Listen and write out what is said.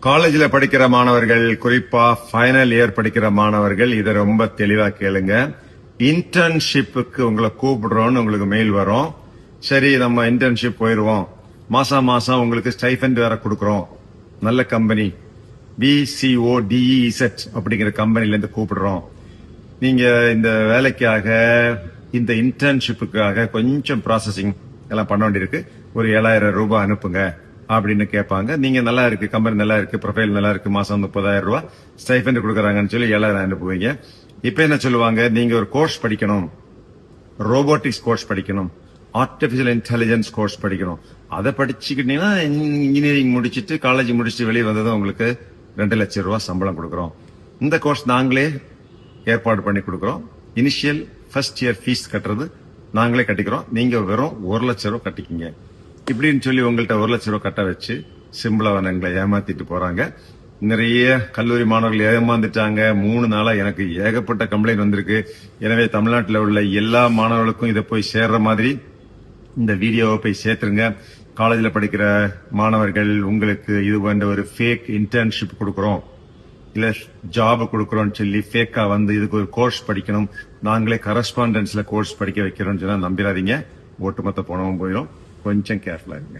காலேஜில் படிக்கிற மாணவர்கள், குறிப்பா ஃபைனல் இயர் படிக்கிற மாணவர்கள் இதை ரொம்ப தெளிவா கேளுங்க. இன்டர்ன்ஷிப்புக்கு உங்களை கூப்பிடுறோம்னு உங்களுக்கு மெயில் வரும். சரி, நம்ம இன்டர்ன்ஷிப் போயிருவோம். மாசம் மாசம் உங்களுக்கு ஸ்டைஃபண்ட் வேற கொடுக்கறோம். நல்ல கம்பெனி BCODEZ அப்படிங்கிற கம்பெனில இருந்து கூப்பிடுறோம். நீங்க இந்த வேலைக்காக, இந்த இன்டர்ன்ஷிப்புக்காக கொஞ்சம் ப்ராசஸிங் எல்லாம் பண்ண வேண்டியிருக்கு. ஒரு 7,000 ரூபாய் அனுப்புங்க அப்படின்னு கேட்பாங்க. நீங்க நல்லா இருக்கு, கம்பெனி நல்லா இருக்கு, ப்ரொஃபைல் நல்லா இருக்கு, மாசம் 30,000 ரூபாய் ஸ்டைஃபண்ட் கொடுக்கறாங்கன்னு சொல்லி 7,000 அனுப்புவீங்க. இப்ப என்ன சொல்லுவாங்க, நீங்க ஒரு கோர்ஸ் படிக்கணும், ரோபோட்டிக்ஸ் கோர்ஸ் படிக்கணும், ஆர்டிபிஷியல் இன்டெலிஜென்ஸ் கோர்ஸ் படிக்கணும். அதை படிச்சுக்கிட்டீங்கன்னா இன்ஜினியரிங் முடிச்சிட்டு காலேஜ் முடிச்சுட்டு வெளியே வந்ததும் உங்களுக்கு 2 லட்சம் ரூபாய் சம்பளம் கொடுக்கறோம். இந்த கோர்ஸ் நாங்களே ஏற்பாடு பண்ணி கொடுக்கறோம். இனிஷியல் ஃபர்ஸ்ட் இயர் ஃபீஸ் கட்டுறது நாங்களே கட்டிக்கிறோம். நீங்க வெறும் 1 லட்சம் ரூபாய் கட்டிக்கிங்க இப்படின்னு சொல்லி உங்கள்கிட்ட 1 லட்சம் ரூபாய் கட்ட வச்சு சிம்பிளாக எங்களை ஏமாத்திட்டு போறாங்க. நிறைய கல்லூரி மாணவர்கள் ஏமாந்துட்டாங்க. 3 நாளா எனக்கு ஏகப்பட்ட கம்ப்ளைண்ட் வந்திருக்கு. எனவே தமிழ்நாட்டில் உள்ள எல்லா மாணவர்களுக்கும் இதை போய் சேர்ற மாதிரி இந்த வீடியோவை போய் சேர்த்துருங்க. காலேஜில் படிக்கிற மாணவர்கள், உங்களுக்கு இது போன்ற ஒரு ஃபேக் இன்டர்ன்ஷிப் கொடுக்கறோம், இல்ல ஜாப் கொடுக்கறோம்னு சொல்லி ஃபேக்கா வந்து இதுக்கு ஒரு கோர்ஸ் படிக்கணும், நாங்களே கரஸ்பாண்டன்ஸ்ல கோர்ஸ் படிக்க வைக்கிறோம்னு சொன்னா நம்பிடாதீங்க. ஒட்டுமொத்த பணமும் போயிடும். கொஞ்சம் கேர்ஃபுல்லா இருங்க.